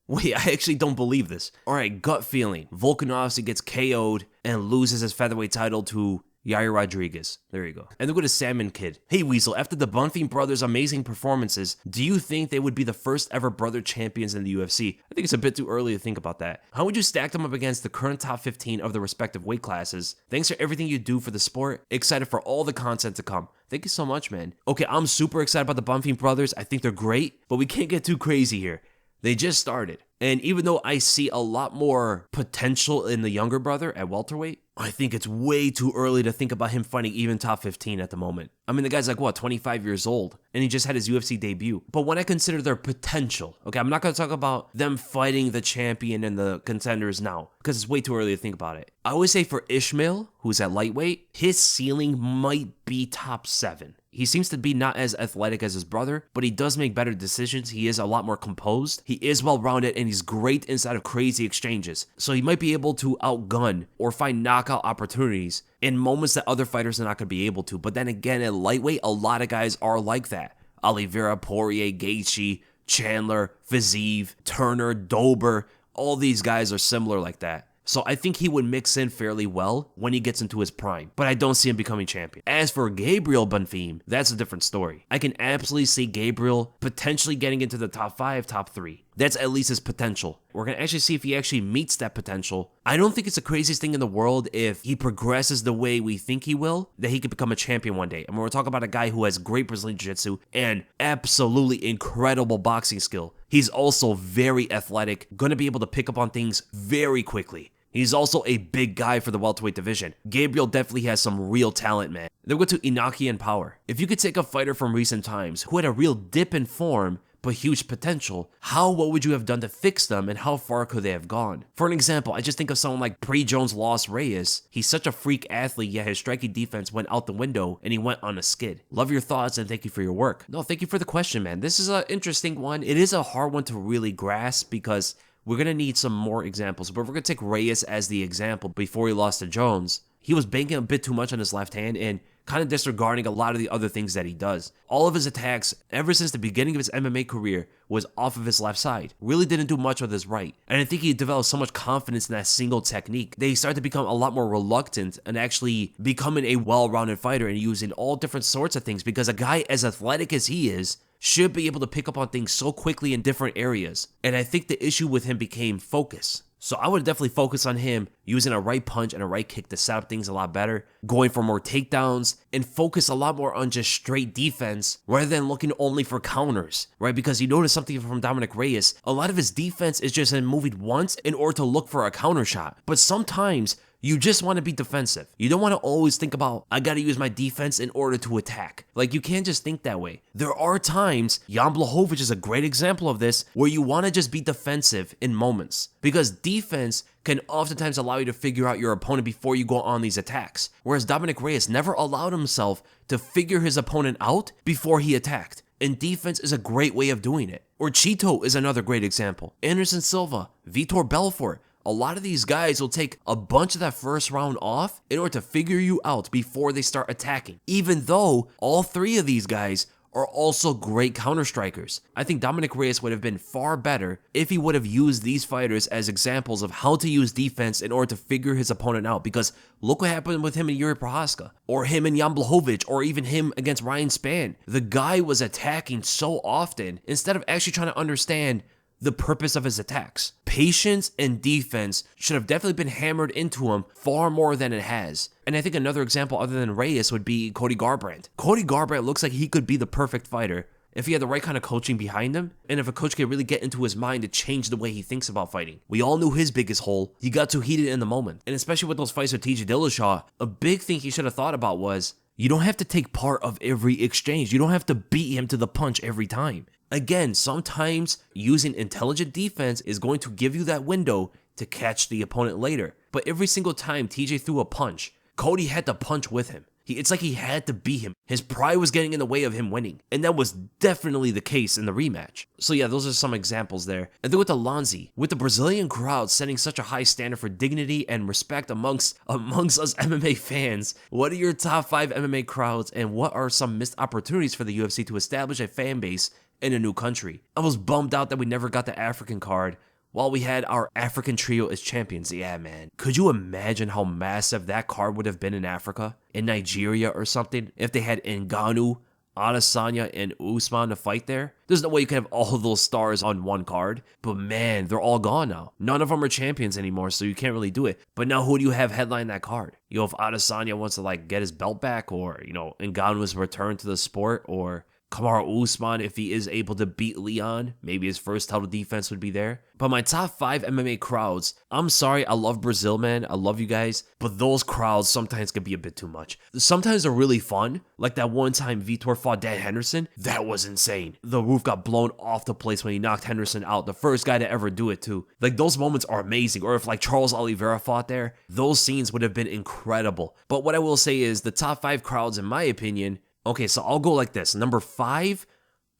Wait, I actually don't believe this. Alright, gut feeling. Volkanovski gets KO'd and loses his featherweight title to Yair Rodriguez. There you go. And then go to Salmon Kid. Hey Weasel, after the Bonfim Brothers' amazing performances, do you think they would be the first ever brother champions in the UFC? I think it's a bit too early to think about that. How would you stack them up against the current top 15 of the respective weight classes? Thanks for everything you do for the sport. Excited for all the content to come. Thank you so much, man. Okay, I'm super excited about the Bonfim Brothers. I think they're great, but we can't get too crazy here. They just started. And even though I see a lot more potential in the younger brother at welterweight, I think it's way too early to think about him fighting even top 15 at the moment. I mean, the guy's like, 25 years old, and he just had his UFC debut. But when I consider their potential, okay, I'm not going to talk about them fighting the champion and the contenders now, because it's way too early to think about it. I always say for Ishmael, who's at lightweight, his ceiling might be top 7. He seems to be not as athletic as his brother, but he does make better decisions. He is a lot more composed. He is well-rounded, and he's great inside of crazy exchanges. So he might be able to outgun or find knockout opportunities in moments that other fighters are not going to be able to. But then again, at lightweight, a lot of guys are like that. Oliveira, Poirier, Gaethje, Chandler, Fiziev, Turner, Dober, all these guys are similar like that. So I think he would mix in fairly well when he gets into his prime, but I don't see him becoming champion. As for Gabriel Bonfim, that's a different story. I can absolutely see Gabriel potentially getting into the top 5, top 3. That's at least his potential. We're going to actually see if he actually meets that potential. I don't think it's the craziest thing in the world if he progresses the way we think he will, that he could become a champion one day. And we're talking about a guy who has great Brazilian Jiu-Jitsu and absolutely incredible boxing skill. He's also very athletic, going to be able to pick up on things very quickly. He's also a big guy for the welterweight division. Gabriel definitely has some real talent, man. Then we go to Inaki and Power. If you could take a fighter from recent times who had a real dip in form but huge potential, what would you have done to fix them and how far could they have gone? For an example, I just think of someone like Pre-Jones Lost Reyes. He's such a freak athlete, yet his striking defense went out the window and he went on a skid. Love your thoughts and thank you for your work. No, thank you for the question, man. This is an interesting one. It is a hard one to really grasp because we're going to need some more examples, but we're going to take Reyes as the example before he lost to Jones. He was banking a bit too much on his left hand and kind of disregarding a lot of the other things that he does. All of his attacks, ever since the beginning of his MMA career, was off of his left side. Really didn't do much with his right. And I think he developed so much confidence in that single technique that he started to become a lot more reluctant and actually becoming a well-rounded fighter and using all different sorts of things, because a guy as athletic as he is should be able to pick up on things so quickly in different areas. And I think the issue with him became focus. So I would definitely focus on him using a right punch and a right kick to set up things a lot better, going for more takedowns, and focus a lot more on just straight defense rather than looking only for counters, right? Because you notice something from Dominick Reyes, a lot of his defense is just him moving once in order to look for a counter shot. But sometimes you just want to be defensive. You don't want to always think about, I got to use my defense in order to attack. Like, you can't just think that way. There are times, Jan Blachowicz is a great example of this, where you want to just be defensive in moments. Because defense can oftentimes allow you to figure out your opponent before you go on these attacks. Whereas Dominick Reyes never allowed himself to figure his opponent out before he attacked. And defense is a great way of doing it. Or Chito is another great example. Anderson Silva, Vitor Belfort. A lot of these guys will take a bunch of that first round off in order to figure you out before they start attacking. Even though all three of these guys are also great counter-strikers. I think Dominick Reyes would have been far better if he would have used these fighters as examples of how to use defense in order to figure his opponent out. Because look what happened with him and Jiri Prochazka, or him and Jan Blachowicz, or even him against Ryan Spann. The guy was attacking so often instead of actually trying to understand the purpose of his attacks. Patience and defense should have definitely been hammered into him far more than it has. And I think another example other than Reyes would be Cody Garbrandt. Cody Garbrandt looks like he could be the perfect fighter if he had the right kind of coaching behind him, and if a coach could really get into his mind to change the way he thinks about fighting. We all knew his biggest hole. He got too heated in the moment. And especially with those fights with TJ Dillashaw, a big thing he should have thought about was, you don't have to take part of every exchange. You don't have to beat him to the punch every time. Again, sometimes using intelligent defense is going to give you that window to catch the opponent later. But every single time TJ threw a punch, Cody had to punch with him. It's like he had to beat him. His pride was getting in the way of him winning. And that was definitely the case in the rematch. So yeah, those are some examples there. And then with Alonzi, with the Brazilian crowd setting such a high standard for dignity and respect amongst us MMA fans, what are your top 5 MMA crowds, and what are some missed opportunities for the UFC to establish a fan base in a new country? I was bummed out that we never got the African card while we had our African trio as champions. Yeah, man. Could you imagine how massive that card would have been in Africa? In Nigeria or something? If they had Ngannou, Adesanya, and Usman to fight there? There's no way you can have all of those stars on one card. But man, they're all gone now. None of them are champions anymore, so you can't really do it. But now who do you have headline that card? You know, if Adesanya wants to get his belt back, or, Ngannou's return to the sport, or Kamaru Usman, if he is able to beat Leon, maybe his first title defense would be there. But my top 5 MMA crowds, I'm sorry, I love Brazil, man. I love you guys. But those crowds sometimes can be a bit too much. Sometimes they're really fun. Like that one time Vitor fought Dan Henderson. That was insane. The roof got blown off the place when he knocked Henderson out. The first guy to ever do it, too. Those moments are amazing. Or if Charles Oliveira fought there, those scenes would have been incredible. But what I will say is the top 5 crowds, in my opinion, okay, so I'll go like this. Number 5,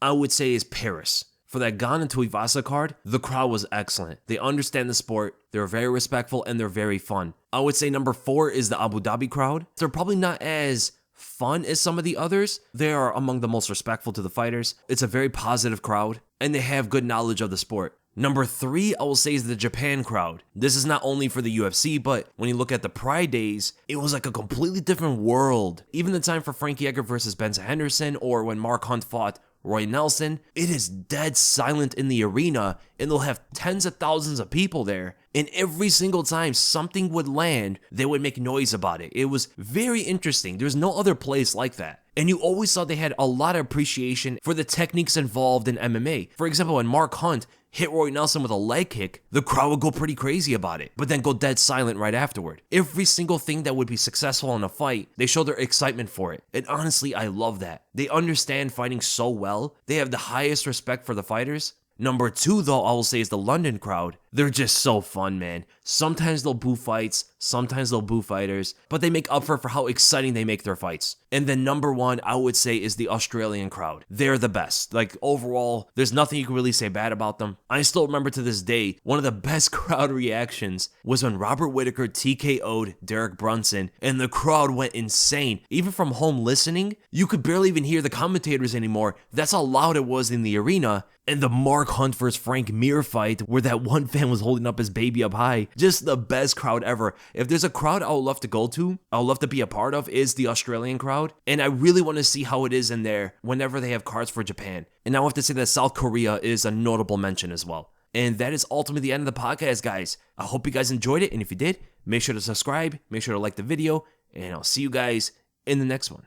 I would say, is Paris. For that Gane and Tuivasa card, the crowd was excellent. They understand the sport, they're very respectful, and they're very fun. I would say number 4 is the Abu Dhabi crowd. They're probably not as fun as some of the others. They are among the most respectful to the fighters. It's a very positive crowd, and they have good knowledge of the sport. Number 3, I will say, is the Japan crowd. This is not only for the UFC, but when you look at the Pride Days, it was like a completely different world. Even the time for Frankie Edgar versus Benson Henderson, or when Mark Hunt fought Roy Nelson, it is dead silent in the arena, and they'll have tens of thousands of people there. And every single time something would land, they would make noise about it. It was very interesting. There's no other place like that. And you always saw they had a lot of appreciation for the techniques involved in MMA. For example, when Mark Hunt hit Roy Nelson with a leg kick, the crowd would go pretty crazy about it, but then go dead silent right afterward. Every single thing that would be successful in a fight, they show their excitement for it. And honestly, I love that. They understand fighting so well. They have the highest respect for the fighters. Number 2, though, I will say, is the London crowd. They're just so fun, man. Sometimes they'll boo fights, sometimes they'll boo fighters, but they make up for how exciting they make their fights. And then number one, I would say, is the Australian crowd. They're the best. Like, overall, there's nothing you can really say bad about them. I still remember to this day, one of the best crowd reactions was when Robert Whittaker TKO'd Derek Brunson, and the crowd went insane. Even from home listening, you could barely even hear the commentators anymore. That's how loud it was in the arena. And the Mark Hunt vs. Frank Mir fight, where that one fan was holding up his baby up high. Just the best crowd ever. If there's a crowd I would love to go to, I would love to be a part of, is the Australian crowd. And I really want to see how it is in there whenever they have cards for Japan. And I have to say that South Korea is a notable mention as well. And that is ultimately the end of the podcast, guys. I hope you guys enjoyed it. And if you did, make sure to subscribe, make sure to like the video, and I'll see you guys in the next one.